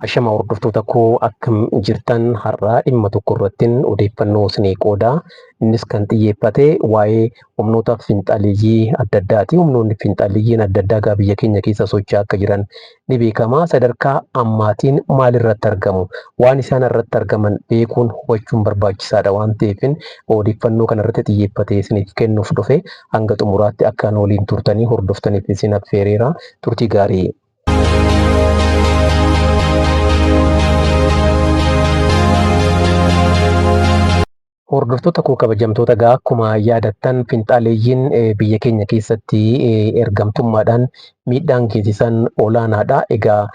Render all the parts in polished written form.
Ashama hordoftoota koo akkam jirtan har'aa dhimma tokko irrattiin odeeffannoo isinii qoodaa. Innis kan xiyyeeffate waa'ee humnoota finxaaliyyii adda addaati. Humnoonni finxaaliyyiin adda addaa biyya keenya keessa socho'aa akka jiran ni beekama. Sadarkaa ammaatiin maal irratti argamu? Waan isaan irratti argaman beekuun hubachuun barbaachisaadha waan ta'eef odeeffannoo kana irratti xiyyeeffatee isiniif kennuuf dhufe hanga xumuraatti akka waliin turtanii hordoftaniif isin affeereera. Turtii gaarii. Hordoftoota koo kabajamtoota egaa akkuma yaadattan finxaaleeyyiin biyya keenya keessatti ergamtummaadhaan miidhaan geessisan olaanaadha. Egaa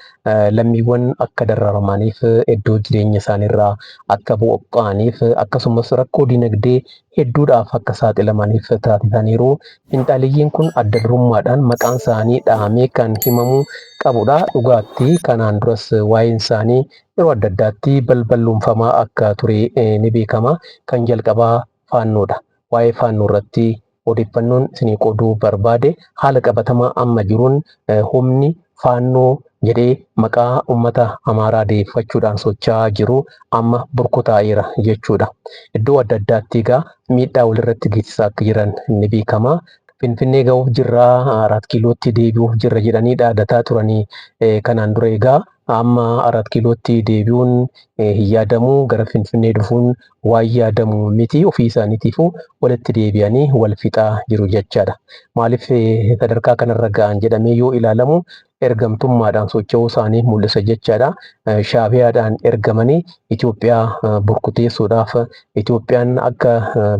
lammiiwwan akka dararamaniif iddoo jireenya isaaniirraa akka buqqa'aniif akkasumas rakkoo dinagdee hedduudhaaf akka saaxilamaniif taasisaniiru. Finxaaleeyyiin kun adda durummaadhaan maqaan isaanii dhahamee kan himamuu qabudha. Dhugaatti kanaan duras waa'een isaanii yeroo adda addaatti balballoonfamaa akka ture ni beekama. Kan jalqabaa faannoodha. Waa'ee faannoo irratti odeeffannoon isinii qooduu barbaade haala qabatamaa amma jiruun humni faannoo jedhee maqaa uummata Amaaraa deeffachuudhaan socho'aa jiru amma burkutaa'eera jechuudha. Iddoo adda addaatti egaa miidhaa walirratti geessisaa akka jiran ni beekama. Finfinnee ga'uuf jirraa 4 kiilootti deebi'uuf jirra jedhanii dhaadataa turanii kanaan dura egaa amma 4 kiilootti deebi'uun hin yaadamu, gara Finfinnee dhufuun waan yaadamu miti. Ofii isaaniitiifuu walitti deebi'anii wal fixaa jiru jechaadha. Maaliif sadarkaa kanarra ga'an jedhamee yoo ilaalamu ergamtummaadhaan socho'uu isaanii mul'isa jechaadha. Shaabiyaadhaan ergamanii Itoophiyaa burkuteessuudhaaf, Itoophiyaan akka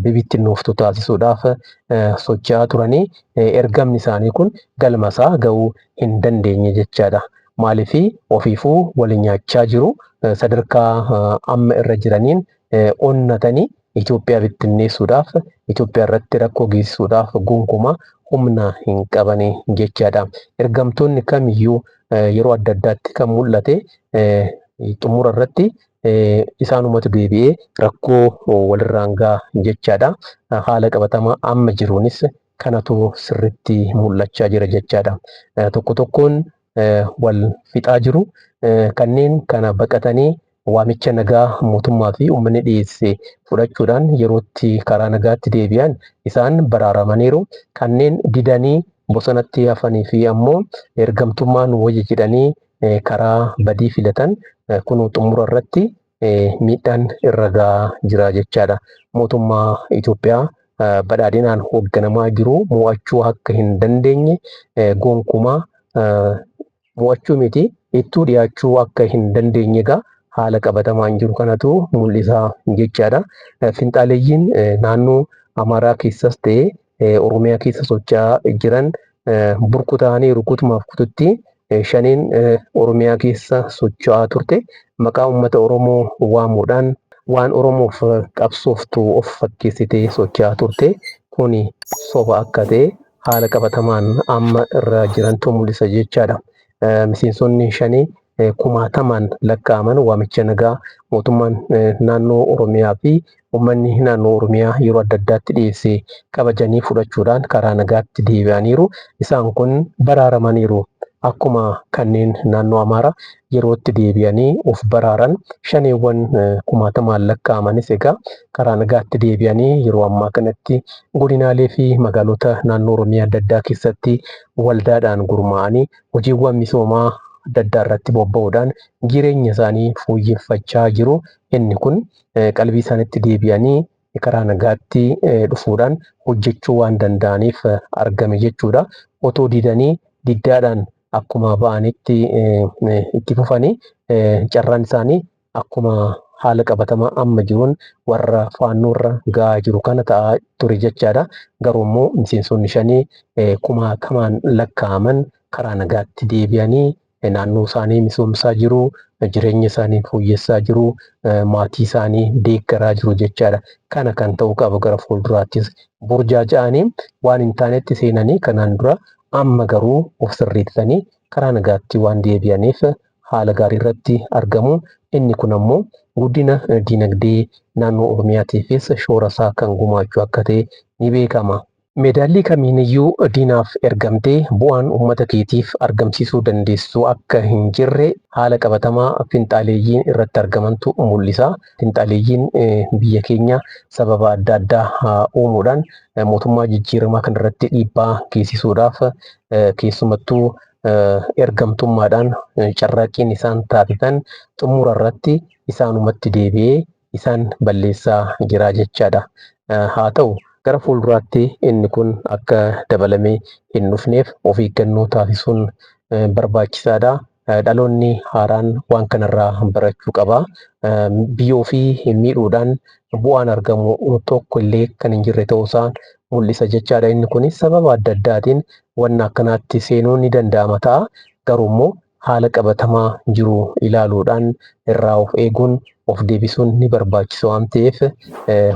bibittinnooftu taasisuudhaaf socho'aa turanii ergamni isaanii kun galmasaa ga'uu hin dandeenye jechaadha. Maaliif ofiifuu wal nyaachaa jiru. Sadarkaa amma irra jiraniin onnatanii Itoophiyaa bittinneessuudhaaf, Itoophiyaa irratti rakkoo geessisuudhaaf gonkumaa humna hin qabani jechaadha. Ergamtoonni kamiyyuu yeroo adda addaatti kan mul'ate xumura irratti isaanumatu deebi'ee rakkoo walirraan ga'a jechaadha. Haala qabatamaa amma jiruunis kanatu sirriitti mul'achaa jira jechaadha. Tokko tokkoon wal fixaa jiru. Kanneen kana baqatanii waamicha nagaa mootummaa fi uummanni dhiyeesse fudhachuudhaan yerootti karaa nagaatti deebi'an isaan baraaramaniiru. Kanneen didanii bosonatti hafanii fi ammoo ergamtummaan wayya jedhanii karaa badii filatan kun xumura irratti miidhaan irra gahaa jira jechaadha. Mootummaa Itoophiyaa badhaadhinaan hoogganamaa jiru mo'achuu akka hin dandeenye gonkumaa mo'achuu miti ittuu dhiyaachuu akka hin dandeenye egaa haala qabatamaan jiru kanatu mul'isaa jechaadha. Finxaaleeyyiin naannoo Amaaraa keessas ta'ee Oromiyaa keessa socho'aa jiran burkutaa'anii rukutumaaf kututti shaniin Oromiyaa keessa socho'aa turte maqaa uummata Oromoo waamuudhaan waan Oromoof qabsooftu of fakkeessitee socho'aa turte. Kuni soba akka ta'e haala qabatamaan amma irra jirantu mul'isa jechaadha. Miseensonni shanii kumaatamaan lakkaa'aman waamicha nagaa mootummaan naannoo Oromiyaa fi uummanni naannoo Oromiyaa yeroo adda addaatti dhiyeesse kabajanii fudhachuudhaan karaa nagaatti deebi'aniiru. Isaan kun baraaramaniiru. Akkuma kanneen naannoo Amaaraa yerootti deebi'anii of baraaran shaneewwan kumaatamaan lakkaa'amanis egaa karaa nagaatti deebi'anii yeroo ammaa kanatti godinaalee fi magaalota naannoo Oromiyaa adda addaa keessatti waldaadhaan gurmaa'anii hojiiwwan misoomaa adda addaa irratti bobba'uudhaan jireenya isaanii fooyyeffachaa jiru. Inni kun qalbii isaaniitti deebi'anii karaa nagaatti dhufuudhaan hojjechuu waan danda'aniif argame jechuudha. Otoo didanii diddaadhaan akkuma ba'anitti itti fufanii carraan isaanii akkuma haala qabatamaa amma jiruun warra faannoorra gahaa jiru kana ta'aa ture jechaadha. Garuu immoo miseensonni shanii kumaatamaan lakkaa'aman karaa nagaatti deebi'anii naannoo isaanii misoomsaa jiru, jireenya isaanii fooyyessaa jiru, maatii isaanii deeggaraa jiru jechaadha. Kana kan ta'uu qabu gara fuulduraattis burjaaja'anii waan hin taanetti seenanii kanaan dura amma garuu of sirreessanii karaa nagaatti waan deebi'aniif haala gaarii irratti argamu. Inni kun ammoo guddina dinagdee naannoo Oromiyaatiifis shoora isaa kan gumaachuu akka ta'e ni beekama. Meedaallii kamiiniyyuu diinaaf ergamtee bu'aan uummata keetiif argamsiisuu dandeessu akka hin jirre haala qabatamaa finxaaleeyyiin irratti argamantu mul'isa. Finxaaleeyyiin biyya keenya sababa adda addaa uumuudhaan mootummaa jijjiiramaa kanarratti dhiibbaa geessisuudhaaf keessumattuu ergamtummaadhaan carraaqqiin isaan taasisan xumura irratti isaanumatti deebi'ee isaan balleessaa jira jechaadha. Haa ta'u gara fuulduraatti inni kun akka dabalamee hin dhufneef of eeggannoo taasisuun barbaachisaadha. Dhaloonni haaraan waan kanarraa barachuu qaba. Biyya ofii miidhuudhaan bu'aan argamu tokko illee kan hin jirre ta'uusaa mul'isa jechaadha. Inni kunis sababa adda addaatiin wanna akkanaatti seenuun ni danda'ama ta'a. Garuu immoo haala qabatamaa jiru ilaaluudhaan irraa of eeguun of deebisuun ni barbaachisa waan ta'eef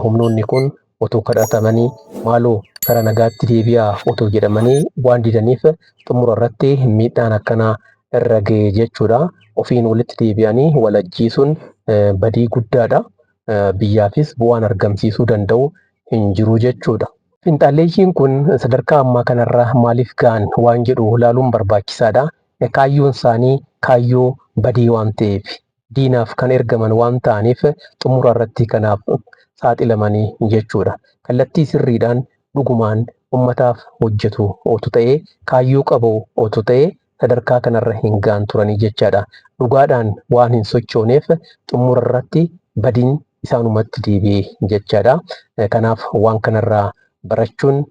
humnoonni kun otoo kadhatamanii maaloo kara nagaatti deebi'aa otoo jedhamanii waan didaniif xumura irratti miidhaan akkanaa irra ga'e jechuudha. Ofiin walitti deebi'anii wal ajjeesuun badii guddaadha. Biyyaafis bu'aan argamsiisuu danda'u hin jiru jechuudha. Finxaaleeyyiin kun sadarkaa ammaa kanarra maaliif ga'an waan jedhu ilaaluun barbaachisaadha. Kaayyoon isaanii kaayyoo badii waan ta'eef diinaaf kan ergaman waan ta'aniif xumura irratti kanaaf saaxilamanii jechuudha. Kallattii sirriidhaan dhugumaan ummataaf hojjetu otu ta'ee kaayyoo qabu otu ta'ee sadarkaa kanarra hin ga'an turanii jechaadha. Dhugaadhaan waan hin sochooneef xumura irratti badiin isaanumatti deebi'ee jechaadha. Kanaaf waan kanarraa barachuun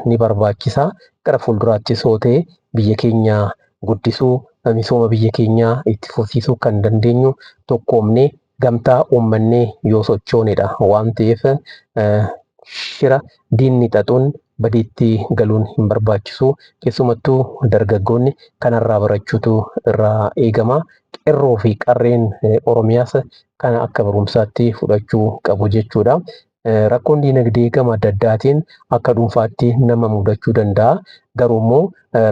ni barbaachisa. Gara fuulduraattis yoo ta'e biyya keenya guddisuu misooma biyya keenyaa itti fufsiisuu kan dandeenyu tokkoomnee gamtaa uummannee yoo sochoonedha waan ta'eef shira diinni xaxuun badiitti galuun hin barbaachisu. Keessumattuu dargaggoonni kanarraa barachuutu irraa eegama. Qeerroo fi qarreen Oromiyaas kana akka barumsaatti fudhachuu qabu jechuudha. Rakkoon diinagdee gama adda addaatiin akka dhuunfaatti nama mudachuu danda'a. Garuu immoo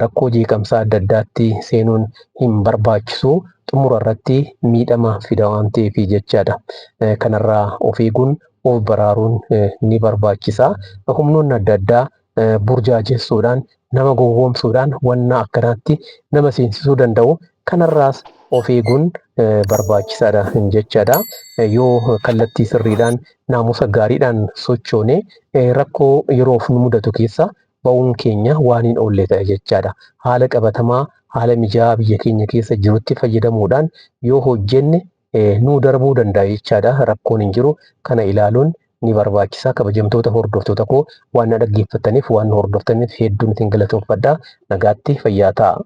rakkoo jeeqamsaa adda addaatti seenuun hin barbaachisu. Xumura irratti miidhama fida waan ta'eef jechaadha. Kanarraa of eeguun of baraaruun ni barbaachisa. Humnoonni adda addaa burjaajessuudhaan nama gowwoomsuudhaan wanna akkanaatti nama seensisuu danda'u. Kanarraas of eeguun barbaachisaadha jechaadha. Yoo kallattii sirriidhaan naamusa gaariidhaan sochoone rakkoo yeroof nu mudatu keessa ba'uun keenya waan hin oolle ta'e jechaadha. Haala qabatamaa haala mijaa'aa biyya keenya keessa jirutti fayyadamuudhaan yoo hojjenne nuu darbuu danda'a jechaadha. Rakkoon hin jiru kana ilaaluun ni barbaachisa. Kabajamtoota hordoftoota koo waan na dhaggeeffataniif waan na hordoftaniif hedduun isin galatoomfadha. Nagaatti fayyaa ta'a.